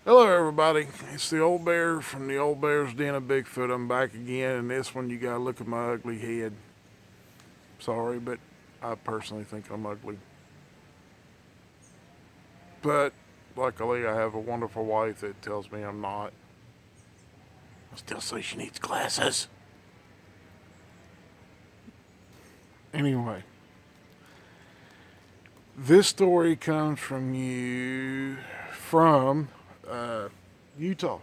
Hello, everybody. It's the old bear from the old bear's den of Bigfoot. I'm back again, and this one you gotta look at my ugly head. Sorry, but I personally think I'm ugly. But luckily, I have a wonderful wife that tells me I'm not. I still say she needs glasses. Anyway, this story comes from uh, Utah,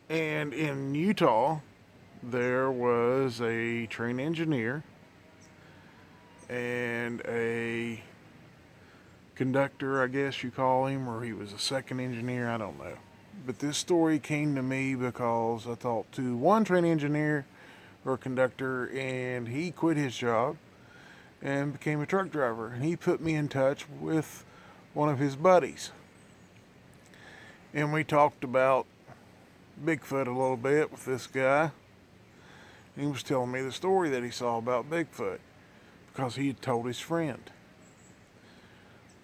and in Utah, there was a train engineer and a conductor, I guess you call him, or he was a second engineer, I don't know. But this story came to me because I talked to one train engineer or conductor, and he quit his job and became a truck driver. And he put me in touch with one of his buddies. And we talked about Bigfoot a little bit with this guy. He was telling me the story that he saw about Bigfoot because he had told his friend.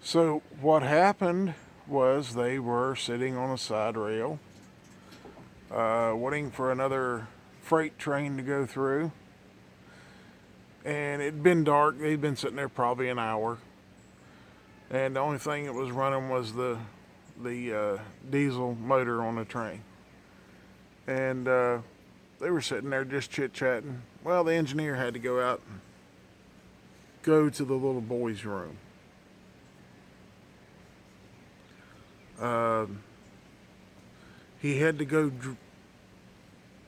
So what happened was they were sitting on a side rail, waiting for another freight train to go through. And it'd been dark. They'd been sitting there probably an hour. And the only thing that was running was the diesel motor on the train. And they were sitting there just chit-chatting. Well, the engineer had to go out and go to the little boy's room. Uh, he had to go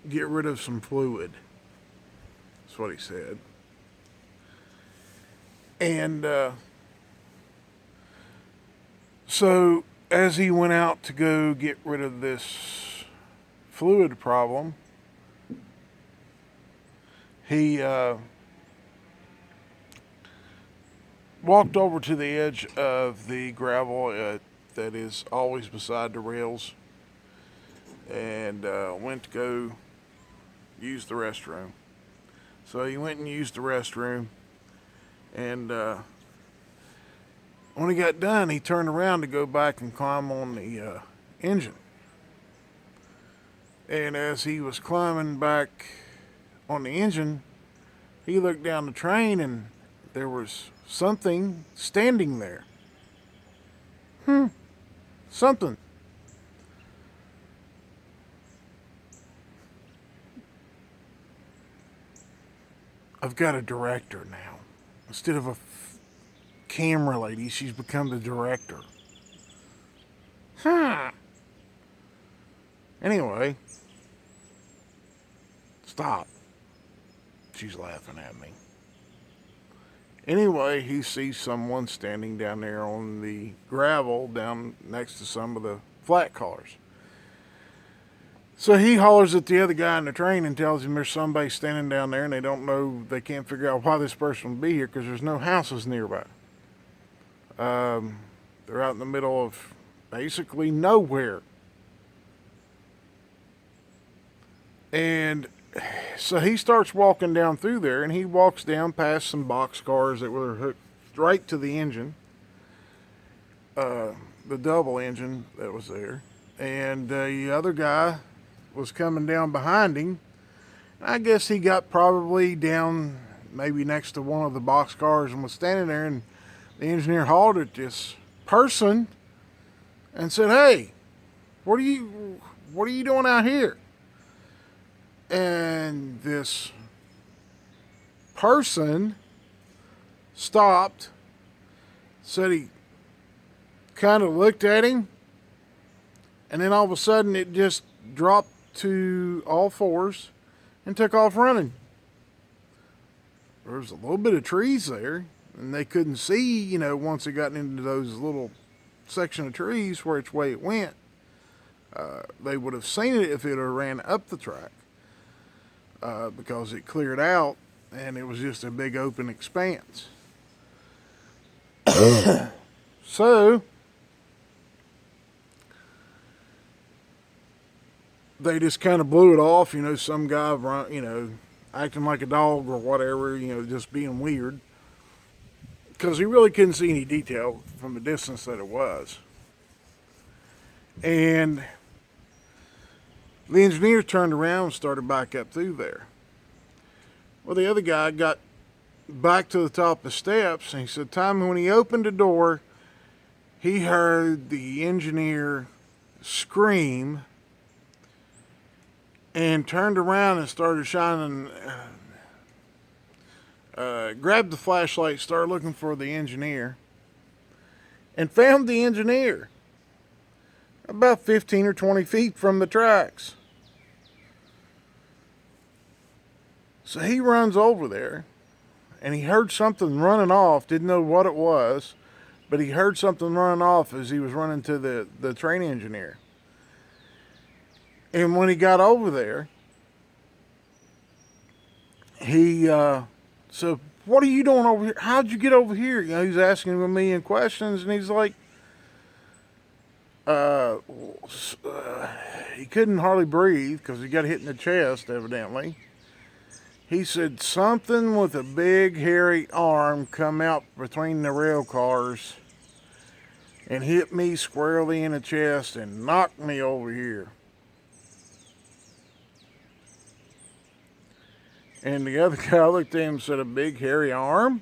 get rid of some fluid. That's what he said. And so, as he went out to go get rid of this fluid problem, he walked over to the edge of the gravel that is always beside the rails and went to go use the restroom. So he went and used the restroom, and when he got done, he turned around to go back and climb on the engine. And as he was climbing back on the engine, he looked down the train and there was something standing there. Something. I've got a director now. Instead of a camera lady, she's become the director. Huh. Anyway, stop. She's laughing at me. Anyway, he sees someone standing down there on the gravel down next to some of the flat cars. So he hollers at the other guy in the train and tells him there's somebody standing down there and they can't figure out why this person would be here because there's no houses nearby. They're out in the middle of basically nowhere. And so he starts walking down through there, and he walks down past some box cars that were hooked right to the engine, the double engine that was there. And the other guy was coming down behind him. I guess he got probably down maybe next to one of the box cars and was standing there, and the engineer hauled at this person and said, "Hey, what are you doing out here?" And this person stopped, said he kind of looked at him, and then all of a sudden it just dropped to all fours and took off running. There was a little bit of trees there, and they couldn't see, once it got into those little section of trees which way it went. They would have seen it if it had ran up the track. Because it cleared out and it was just a big open expanse. So they just kind of blew it off, some guy acting like a dog or whatever, just being weird. Because he really couldn't see any detail from the distance that it was. And the engineer turned around and started back up through there. Well, the other guy got back to the top of the steps, and he said, time when he opened the door, he heard the engineer scream and turned around and started shining, grabbed the flashlight, started looking for the engineer, and found the engineer about 15 or 20 feet from the tracks. So he runs over there, and he heard something running off, didn't know what it was, but he heard something running off as he was running to the train engineer. And when he got over there, he said, what are you doing over here? How'd you get over here? You know, he's asking him a million questions, and he's like, he couldn't hardly breathe because he got hit in the chest, evidently. He said something with a big hairy arm come out between the rail cars and hit me squarely in the chest and knocked me over here. And the other guy looked at him and said, a big hairy arm?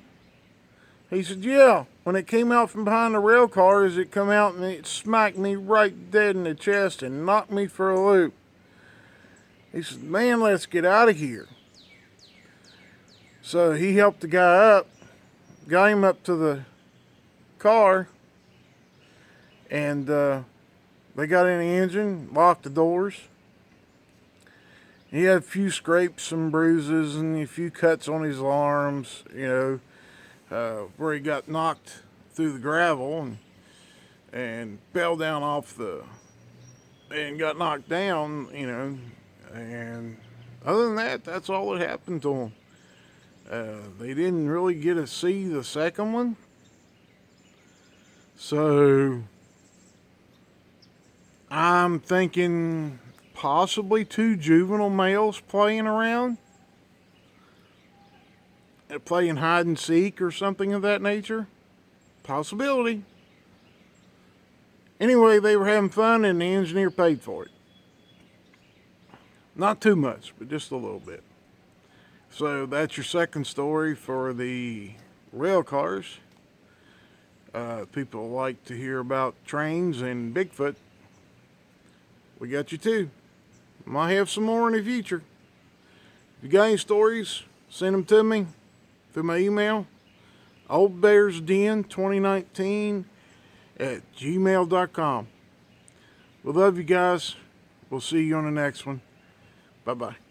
He said, yeah, when it came out from behind the rail cars, it come out and it smacked me right dead in the chest and knocked me for a loop. He said, man, let's get out of here. So he helped the guy up, got him up to the car, and they got in the engine, locked the doors. He had a few scrapes and bruises and a few cuts on his arms, you know, where he got knocked through the gravel and fell down and got knocked down, you know. And other than that, that's all that happened to him. They didn't really get to see the second one. So I'm thinking possibly 2 juvenile males playing around, playing hide and seek or something of that nature. Possibility. Anyway, they were having fun and the engineer paid for it. Not too much, but just a little bit. So that's your second story for the rail cars. People like to hear about trains and Bigfoot. We got you too. Might have some more in the future. If you got any stories, send them to me through my email, oldbearsden2019@gmail.com. We love you guys. We'll see you on the next one. Bye-bye.